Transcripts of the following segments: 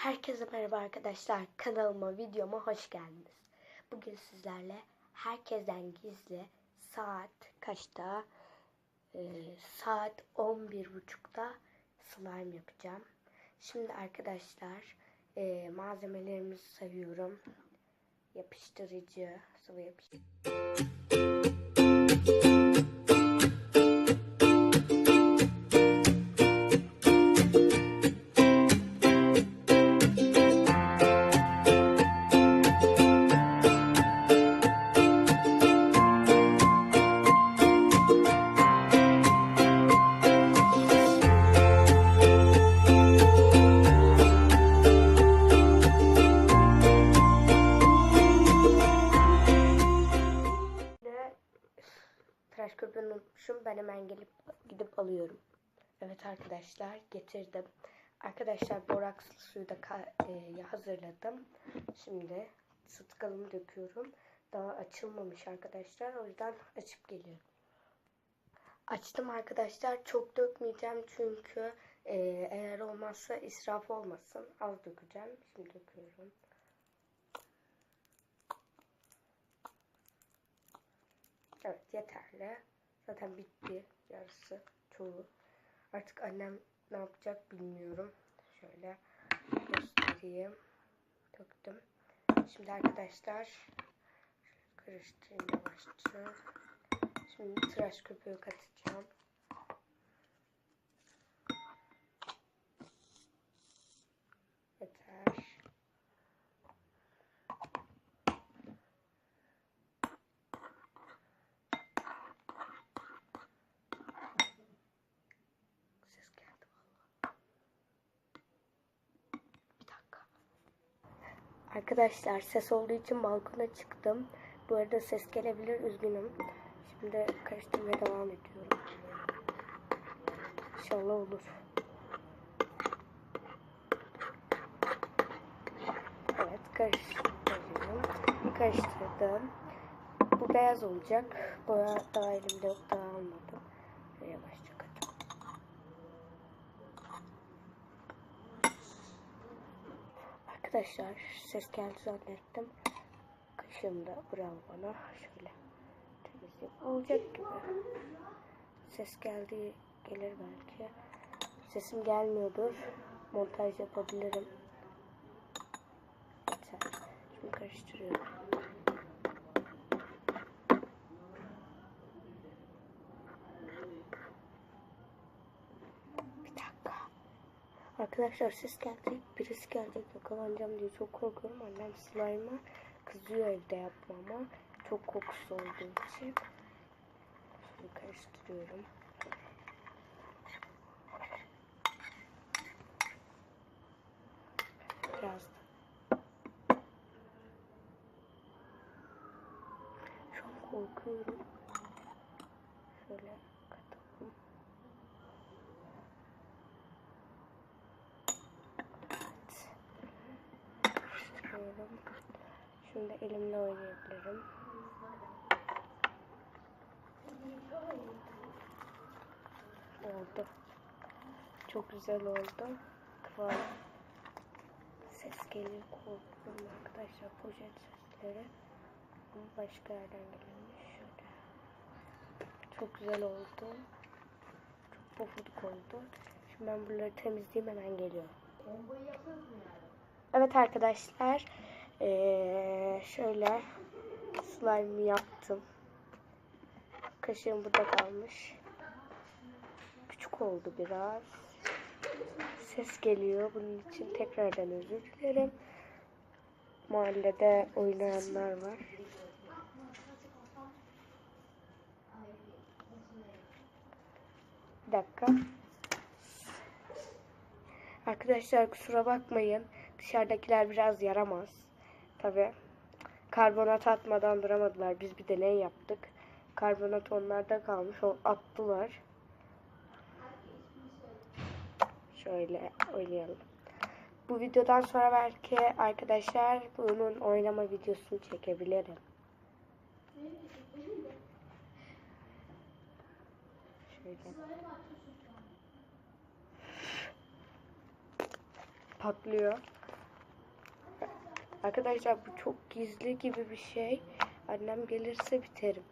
Herkese merhaba arkadaşlar. Kanalıma, videoma hoş geldiniz. Bugün sizlerle herkesten gizli saat kaçta? Saat 11.30'da slime yapacağım. Şimdi arkadaşlar malzemelerimizi sayıyorum. Yapıştırıcı, sıvı yapıştırıcı. Tıraş köpüğünü unutmuşum. Ben hemen gidip alıyorum. Evet arkadaşlar, getirdim. Arkadaşlar borakslı suyu da hazırladım. Şimdi sıtkalımı döküyorum. Daha açılmamış arkadaşlar. O yüzden açıp geliyorum. Açtım arkadaşlar. Çok dökmeyeceğim çünkü eğer olmazsa israf olmasın. Az dökeceğim. Şimdi döküyorum. Evet, yeterli. Zaten bitti yarısı, çoğu. Artık annem ne yapacak bilmiyorum. Şöyle göstereyim. Döktüm. Şimdi arkadaşlar karıştırayım yavaşça. Şimdi tıraş köpüğü katacağım. Yeter. Arkadaşlar ses olduğu için balkona çıktım. Bu arada ses gelebilir, üzgünüm. Şimdi karıştırmaya devam ediyorum. İnşallah olur. Evet, karıştırdım. Bu beyaz olacak. Boya daha elimde yok, daha almadım. Yavaşça katıyorum. Arkadaşlar ses geldi zannettim. Kaşığımda, bravo bana. Şöyle temizleyip olacak gibi. Ses geldi, gelir belki. Sesim gelmiyordur. Montaj yapabilirim. Yeter. Şimdi karıştırıyorum. Bir dakika. Arkadaşlar ses gelecek. Birisi gelecek. Yakalanacağım diye çok korkuyorum. Annem slime'a kızıyor evde yapmama. Çok kokusu olduğu için. Şimdi karıştırıyorum. Biraz da. Çok korkuyorum. Şöyle katalım. Evet. Karıştırıyorum. Şimdi elimle oynayabilirim. Oldu. Çok güzel oldu. Kıvam. Ses geliyor, korkuyorum arkadaşlar, poşet sesleri. Ama başka yerden gelmiş. Şöyle. Çok güzel oldu. Çok pofuduk oldu. Şimdi ben bunları temizleyeyim, hemen geliyorum. Evet arkadaşlar. Şöyle slime yaptım. Kaşığım burada kalmış. Küçük oldu biraz. Ses geliyor. Bunun için tekrardan özür dilerim. Mahallede oynayanlar var. Bir dakika. Arkadaşlar kusura bakmayın. Dışarıdakiler biraz yaramaz. Tabi karbonat atmadan duramadılar. Biz bir deney yaptık. Karbonat onlarda kalmış. O attılar. Şöyle oynayalım. Bu videodan sonra belki arkadaşlar bunun oynama videosunu çekebilirim. Şöyle. Patlıyor. Arkadaşlar bu çok gizli gibi bir şey. Annem gelirse biterim.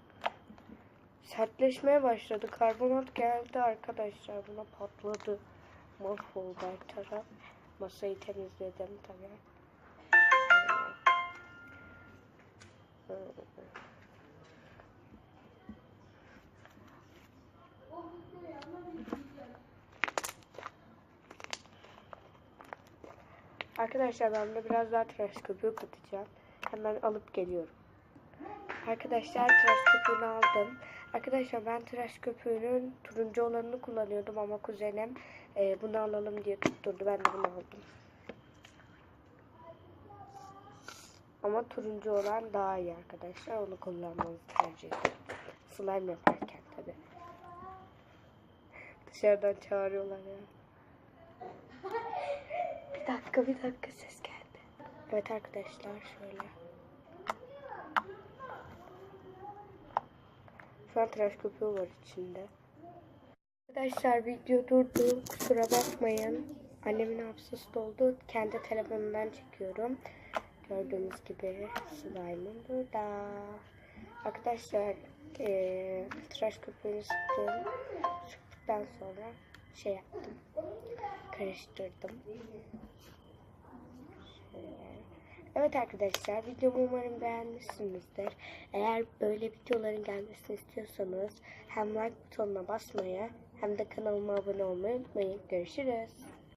Sertleşmeye başladı. Karbonat geldi arkadaşlar. Buna patladı. Mahvoldu her taraf. Masayı temizledim tabii. Arkadaşlar ben de biraz daha tıraş köpüğü katacağım. Hemen alıp geliyorum. Arkadaşlar tıraş köpüğünü aldım. Arkadaşlar ben tıraş köpüğünün turuncu olanını kullanıyordum ama kuzenim bunu alalım diye tutturdu. Ben de bunu aldım. Ama turuncu olan daha iyi arkadaşlar. Onu kullanmanızı tercih ederim. Slime yaparken tabi. Dışarıdan çağırıyorlar ya. Bir dakika ses geldi. Evet arkadaşlar şöyle. Şu an tıraş köpüğü var içinde. Arkadaşlar video durdu. Kusura bakmayın. Annemin hafızası doldu. Kendi telefonundan çekiyorum. Gördüğünüz gibi slime'ım burada. Arkadaşlar tıraş köpüğünü sıktım. Sıktıktan sonra şey yaptım. Karıştırdım. Evet arkadaşlar videomu umarım beğenmişsinizdir. Eğer böyle videoların gelmesini istiyorsanız hem like butonuna basmayı hem de kanalıma abone olmayı unutmayın. Görüşürüz.